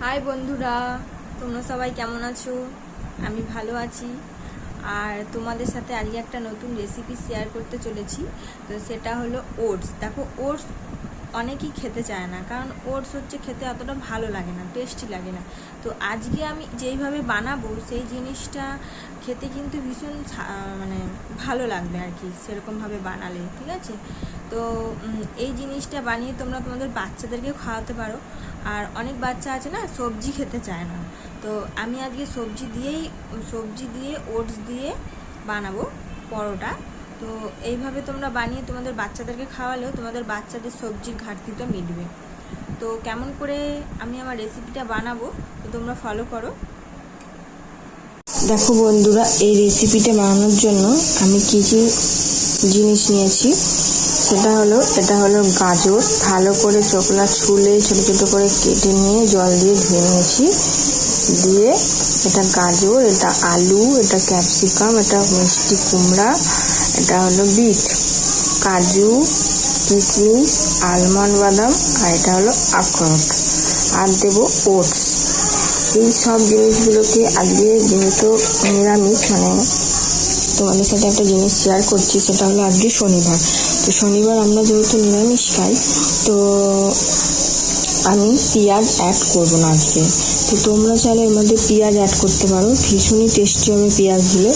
High বন্ধুরা, তোমরা সবাই কেমন আছো? আমি ভালো আছি। আর তোমাদের সাথে আজকে একটা নতুন রেসিপি শেয়ার করতে চলেছি। তো সেটা হলো ওটস। দেখো, ওটস অনেকেই খেতে চায় না, কারণ ওটস হচ্ছে খেতে অতটা ভালো লাগে না, টেস্টি লাগে না। তো আজকে আমি যেইভাবে বানাবো সেই জিনিসটা খেতে কিন্তু ভীষণ মানে ভালো লাগবে আর কি, সেরকমভাবে বানালে। ঠিক আছে? তো এই জিনিসটা বানিয়ে তোমরা তোমাদের বাচ্চাদেরকেও খাওয়াতে পারো। আর অনেক বাচ্চা আছে না, সবজি খেতে চায় না। তো আমি আজকে সবজি দিয়ে ওটস দিয়ে বানাবো পরোটা। তো এইভাবে তোমরা বানিয়ে তোমাদের বাচ্চাদেরকে খাওয়ালেও তোমাদের বাচ্চাদের সবজির ঘাটতিটা মিটবে। তো কেমন করে আমি আমার রেসিপিটা বানাবো তো তোমরা ফলো করো। দেখো বন্ধুরা, এই রেসিপিটা বানানোর জন্য আমি কী কী জিনিস নিয়েছি এটা হলো গাজর। ভালো করে চোখলা ছুলে ছোটো ছোটো করে কেটে নিয়ে জল দিয়ে ধুয়ে নিয়েছি। দিয়ে এটা গাজর, এটা আলু, এটা ক্যাপসিকাম, এটা মিষ্টি কুমড়া, এটা হলো বিট, কাজু, কিশমিশ, আলমন্ড বাদাম, আর এটা হলো আখরোট, আর দেবো ওটস। এই সব জিনিসগুলোকে আজকে যেহেতু নিরামিষ, মানে তোমাদের সাথে একটা জিনিস শেয়ার করছি, সেটা হলো আজকে শনিবার। তো শনিবার আমরা যেহেতু নিরামিষ খাই, তো আমি পেঁয়াজ অ্যাড করবো না আজকে। তো তোমরা চাইলে এর মধ্যে পেঁয়াজ অ্যাড করতে পারো, ভীষণই টেস্টি হবে পেঁয়াজ দিলে।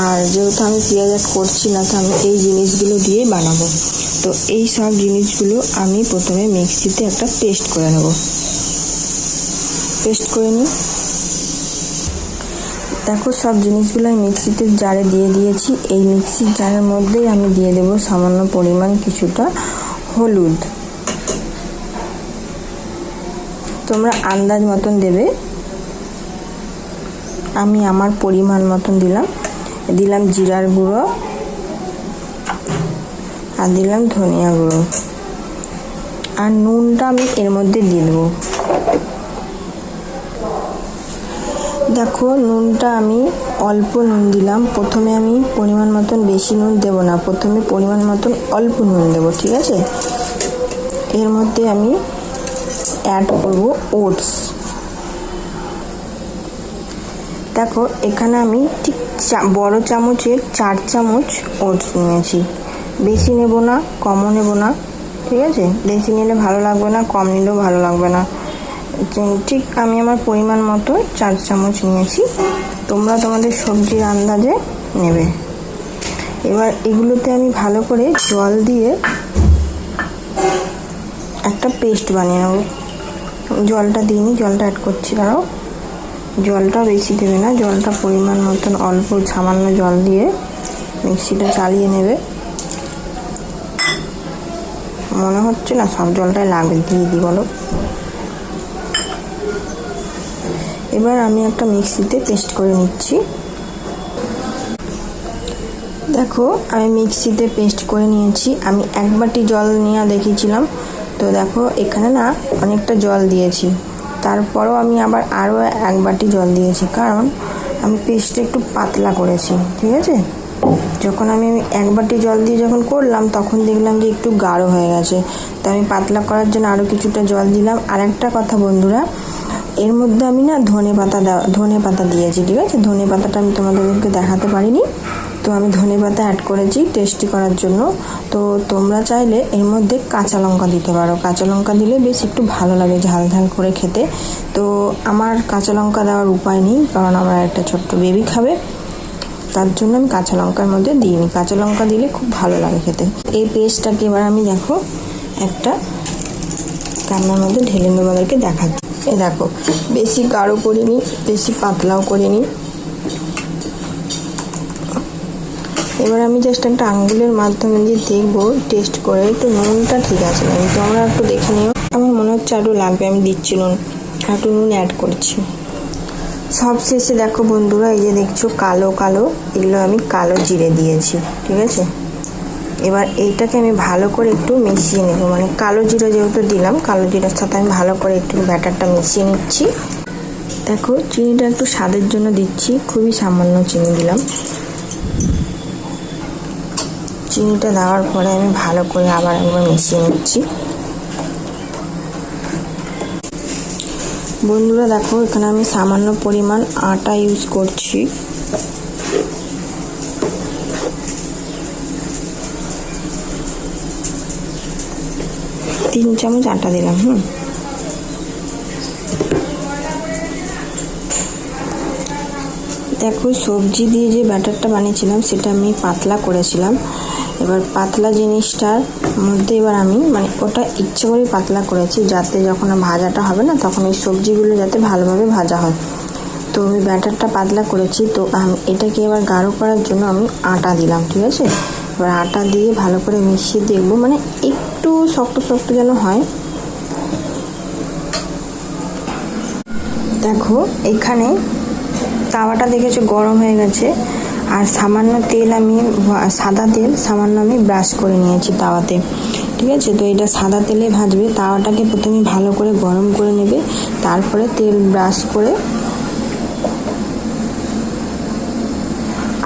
আর যেহেতু আমি পেঁয়াজ অ্যাড করছি না, তো আমি এই জিনিসগুলো দিয়ে বানাবো। তো এই সব জিনিসগুলো আমি প্রথমে মিক্সিতে একটা পেস্ট করে নেব। দেখো, সব জিনিসগুলো আমি মিক্সিতে জারে দিয়ে দিয়েছি। এই মিক্সির জারের মধ্যেই আমি দিয়ে দেব সামান্য পরিমাণ কিছুটা হলুদ। তোমরা আন্দাজ মতন দেবে, আমি আমার পরিমাণ মতন দিলাম জিরার গুঁড়ো, আর দিলাম ধনিয়া গুঁড়ো, আর নুনটা আমি এর মধ্যে দিয়ে দেবো। দেখো, নুনটা আমি অল্প নুন দিলাম। প্রথমে আমি পরিমাণ মতন বেশি নুন দেব না, প্রথমে পরিমাণ মতন অল্প নুন দেব। ঠিক আছে? এর মধ্যে আমি অ্যাড করব ওটস। দেখো, এখানে আমি ঠিক বড় চামচের 4 চামচ ওটস নিয়েছি। বেশি নেব না, কমও নেব না। ঠিক আছে? বেশি নিলে ভালো লাগবে না, কম নিলেও ভালো লাগবে না। ঠিক আমি আমার পরিমাণ মতো 4 চামচ নিয়েছি। তোমরা তোমাদের সবজির আন্দাজে নেবে। এবার এগুলোতে আমি ভালো করে জল দিয়ে একটা পেস্ট বানিয়ে নেব। জলটা দিইনি, জলটা অ্যাড করছি। দাঁড়াও, জলটা বেশি দেবে না, জলটা পরিমাণ মতন অল্প সামান্য জল দিয়ে মিক্সিটা চালিয়ে নেবে। মনে হচ্ছে না সব জলটাই লাগবে, দিয়ে দিই বলো। এবার আমি একটা মিক্সিতে পেস্ট করে নিচ্ছি। দেখো, আমি মিক্সিতে পেস্ট করে নিয়েছি। আমি 1 বাটি জল নিয়ে দেখিয়েছিলাম, তো দেখো এখানে না অনেকটা জল দিয়েছি। তারপরও আমি আবার আরও 1 বাটি জল দিয়েছি, কারণ আমি পেস্টটা একটু পাতলা করেছি। ঠিক আছে? যখন আমি 1 বাটি জল দিয়ে যখন করলাম, তখন দেখলাম যে একটু গাঢ় হয়ে গেছে। তো আমি পাতলা করার জন্য আরও কিছুটা জল দিলাম। আর একটা কথা বন্ধুরা, এর মধ্যে আমি না ধনে পাতা দিয়েছি। ঠিক আছে? ধনে পাতাটা আমি তোমাদেরকে দেখাতে পারিনি, তো আমি ধনে পাতা অ্যাড করেছি টেস্টি করার জন্য। তো তোমরা চাইলে এর মধ্যে কাঁচা লঙ্কা দিতে পারো, কাঁচা লঙ্কা দিলে বেশ একটু ভালো লাগে ঝাল ঝাল করে খেতে। তো আমার কাঁচা লঙ্কা দেওয়ার উপায় নেই, কারণ আমার একটা ছোট্ট বেবি খাবে, তার জন্য আমি কাঁচা লঙ্কার মধ্যে দিইনি। কাঁচা লঙ্কা দিলে খুব ভালো লাগে খেতে। এই পেস্টটাকে এবার আমি দেখো একটা রান্নার মধ্যে ঢেলে তোমাদেরকে দেখাচ্ছি। এই দেখো, বেশি গাঢ় করিনি, বেশি পাতলাও করিনি। এবার আমি জাস্ট একটা আঙ্গুলের মাধ্যমে দিয়ে দেখবো টেস্ট করে একটু নুনটা ঠিক আছে নাকি। তোমরা একটু দেখে নিও, আমার মনে হচ্ছে আরও লাগবে, আমি দিচ্ছি নুন, একটু নুন অ্যাড করছি। সব শেষে দেখো বন্ধুরা, এই যে দেখছো কালো কালো, এগুলো আমি কালো জিরে দিয়েছি। ঠিক আছে? এবার এইটাকে আমি ভালো করে একটু মিশিয়ে নেব, মানে কালো জিরে যেহেতু দিলাম, কালো জিরের সাথে আমি ভালো করে একটু ব্যাটারটা মিশিয়ে নিচ্ছি। দেখো, চিনিটা একটু স্বাদের জন্য দিচ্ছি, খুবই সামান্য চিনি দিলাম। চিনিটা দেওয়ার পরে আমি ভালো করে আবার একবার মিশিয়ে নিচ্ছি। বন্ধুরা দেখো, এখানে আমি সামান্য পরিমাণ আটা ইউজ করছি। তিন চামচ আটা দিলাম। দেখো, সবজি দিয়ে যে ব্যাটারটা বানিয়েছিলাম সেটা আমি পাতলা করেছিলাম। এবার পাতলা জিনিসটার মধ্যে এবার আমি ওটা ইচ্ছে করে পাতলা করেছি, যাতে যখন ভাজাটা হবে না তখন এই সবজিগুলো যাতে ভালোভাবে ভাজা হয়। তো আমি ব্যাটারটা পাতলা করেছি। তো আমি এটাকে এবার গাঢ় করার জন্য আমি আটা দিলাম, ঠিক আছে। এবার আটা দিয়ে ভালো করে মিশিয়ে দেখবো, একটু শক্ত শক্ত যেন হয়। দেখো, এখানে তাওয়াটা দেখেছো গরম হয়ে গেছে, আর সামান্য তেল আমি সাদা তেল সামান্য আমি ব্রাশ করে নিয়েছি তাওয়াতে, ঠিক আছে। তো এটা সাদা তেলে ভাজবে। তাওয়াটাকে প্রথমে ভালো করে গরম করে নেবে, তারপরে তেল ব্রাশ করে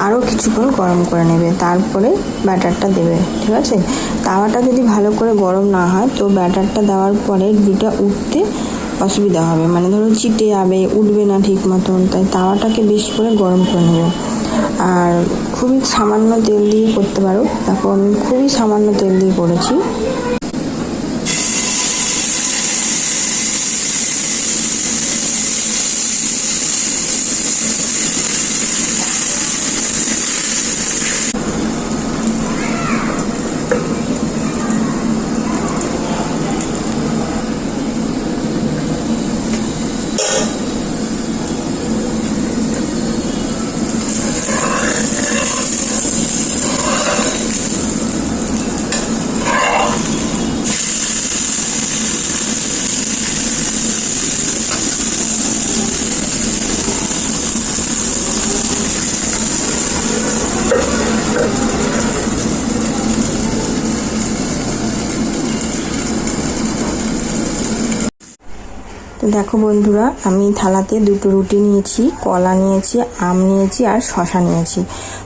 আরও কিছুক্ষণ গরম করে নেবে, তারপরে ব্যাটারটা দেবে, ঠিক আছে। তাওয়াটা যদি ভালো করে গরম না হয় তো ব্যাটারটা দেওয়ার পরে রুটিটা উঠতে অসুবিধা হবে, ধরো চিটে যাবে, উঠবে না ঠিক মতন। তাই তাওয়াটাকে বেশি করে গরম করে নেবে। আর খুবই সামান্য তেল দিয়ে করতে পারো। দেখো, আমি খুবই সামান্য তেল দিয়ে করেছি। তো দেখো বন্ধুরা, আমি থালাতে দুটো রুটি নিয়েছি, কলা নিয়েছি, আম নিয়েছি আর শসা নিয়েছি।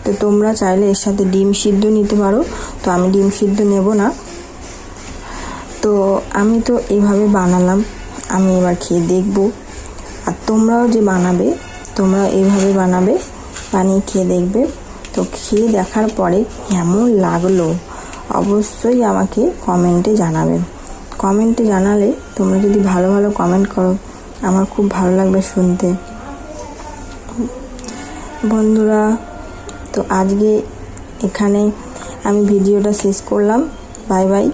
তো তোমরা চাইলে এর সাথে ডিম সিদ্ধ নিতে পারো, তো আমি ডিম সিদ্ধ নেব না। তো আমি তো এইভাবে বানালাম, আমি এবার খেয়ে দেখব। আর তোমরাও যে বানাবে, তোমরা এইভাবে বানাবে, বানিয়ে খেয়ে দেখবে। তো খেয়ে দেখার পরে কেমন লাগলো অবশ্যই আমাকে কমেন্টে জানাবে। কমেন্টে জানালে, তোমরা যদি ভালো ভালো কমেন্ট করো, আমার খুব ভালো লাগবে শুনতে। বন্ধুরা, তো আজকে এখানে আমি ভিডিওটা শেষ করলাম। Bye bye.